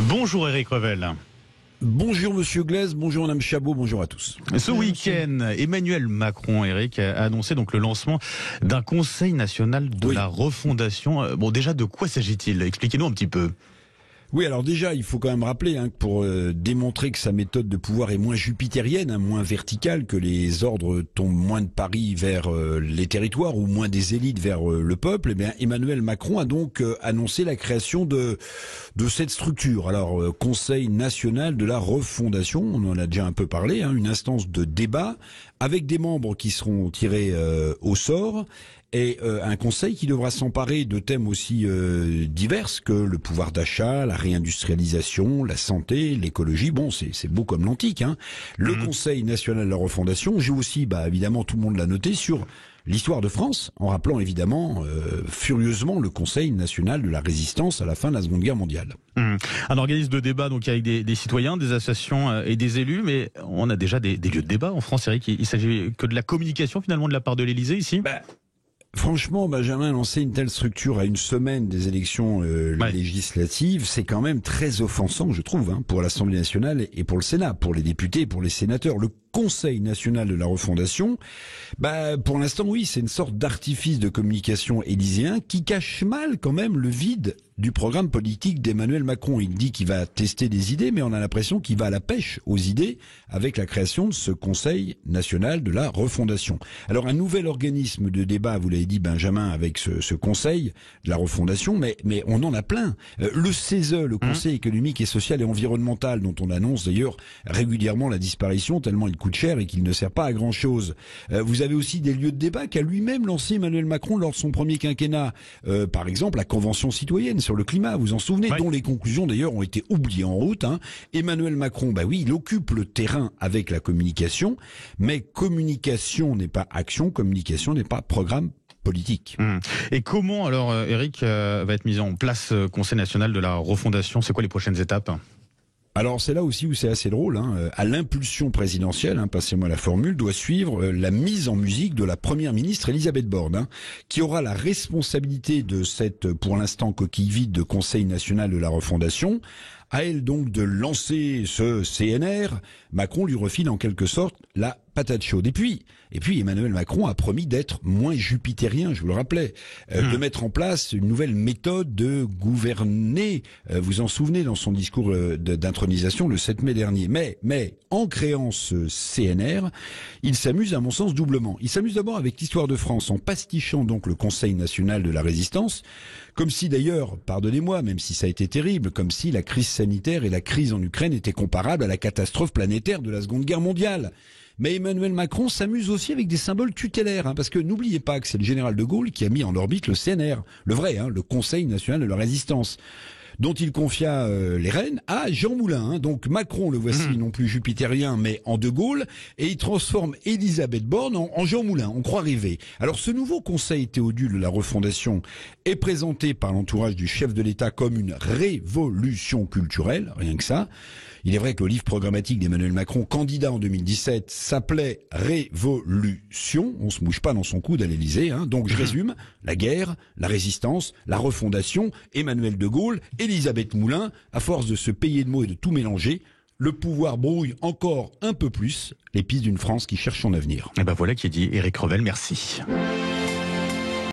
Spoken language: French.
Bonjour Éric Revel. Bonjour Monsieur Glaise, bonjour Madame Chabot, bonjour à tous. Ce week-end, Emmanuel Macron, Éric, a annoncé donc le lancement d'un Conseil national de la refondation. Bon, déjà, de quoi s'agit-il? Expliquez-nous un petit peu. Oui, alors déjà, il faut quand même rappeler que pour démontrer que sa méthode de pouvoir est moins jupitérienne, moins verticale, que les ordres tombent moins de Paris vers les territoires ou moins des élites vers le peuple, eh bien Emmanuel Macron a donc annoncé la création de cette structure. Alors, Conseil national de la refondation, on en a déjà un peu parlé, une instance de débat avec des membres qui seront tirés au sort. Et un conseil qui devra s'emparer de thèmes aussi divers que le pouvoir d'achat, la réindustrialisation, la santé, l'écologie. Bon, c'est beau comme l'antique. Le Conseil national de la refondation joue aussi, évidemment, tout le monde l'a noté, sur l'histoire de France, en rappelant évidemment furieusement le Conseil national de la résistance à la fin de la Seconde Guerre mondiale. Un organisme de débat donc avec des citoyens, des associations et des élus, mais on a déjà des lieux de débat en France, Eric. Il s'agit que de la communication finalement de la part de l'Élysée ici. Franchement, Benjamin, lancer une telle structure à une semaine des élections législatives, c'est quand même très offensant, je trouve, pour l'Assemblée nationale et pour le Sénat, pour les députés et pour les sénateurs. Le Conseil national de la refondation, pour l'instant, oui, c'est une sorte d'artifice de communication élyséen qui cache mal quand même le vide du programme politique d'Emmanuel Macron. Il dit qu'il va tester des idées, mais on a l'impression qu'il va à la pêche aux idées avec la création de ce Conseil national de la refondation. Alors, un nouvel organisme de débat, vous l'avez dit Benjamin, avec ce Conseil de la refondation, mais on en a plein. Le CESE, le Conseil économique et social et environnemental, dont on annonce d'ailleurs régulièrement la disparition tellement il coûte cher et qu'il ne sert pas à grand chose. Vous avez aussi des lieux de débat qu'a lui-même lancé Emmanuel Macron lors de son premier quinquennat. Par exemple, la Convention citoyenne sur le climat, vous en souvenez, dont les conclusions d'ailleurs ont été oubliées en route. Emmanuel Macron, oui, il occupe le terrain avec la communication, mais communication n'est pas action, communication n'est pas programme politique. Et comment alors, Eric, va être mis en place Conseil national de la refondation? C'est quoi les prochaines étapes? Alors c'est là aussi où c'est assez drôle. À l'impulsion présidentielle, passez-moi la formule, doit suivre la mise en musique de la première ministre Elisabeth Borne, qui aura la responsabilité de cette, pour l'instant, coquille vide de Conseil national de la refondation. À elle donc de lancer ce CNR. Macron lui refile en quelque sorte la patate chaude. Et puis Emmanuel Macron a promis d'être moins jupitérien, je vous le rappelais, de mettre en place une nouvelle méthode de gouverner. Vous en souvenez dans son discours d'intronisation le 7 mai dernier. Mais en créant ce CNR, il s'amuse à mon sens doublement. Il s'amuse d'abord avec l'histoire de France en pastichant donc le Conseil national de la résistance, comme si d'ailleurs, pardonnez-moi, même si ça a été terrible, comme si la crise sanitaire et la crise en Ukraine étaient comparables à la catastrophe planétaire de la Seconde Guerre mondiale. Mais Emmanuel Macron s'amuse aussi avec des symboles tutélaires, parce que n'oubliez pas que c'est le général de Gaulle qui a mis en orbite le CNR, le vrai, le Conseil national de la résistance, dont il confia les rênes à Jean Moulin. Donc Macron, le voici non plus jupitérien, mais en de Gaulle, et il transforme Elisabeth Borne en Jean Moulin, on croit rêver. Alors ce nouveau Conseil théodule de la refondation est présenté par l'entourage du chef de l'État comme une révolution culturelle, rien que ça. Il est vrai que le livre programmatique d'Emmanuel Macron, candidat en 2017, s'appelait Révolution. On se mouche pas dans son coude à l'Élysée. Donc je résume, la guerre, la résistance, la refondation, Emmanuel de Gaulle, Elisabeth Moulin. À force de se payer de mots et de tout mélanger, le pouvoir brouille encore un peu plus les pistes d'une France qui cherche son avenir. Et voilà qui est dit. Éric Revel, merci.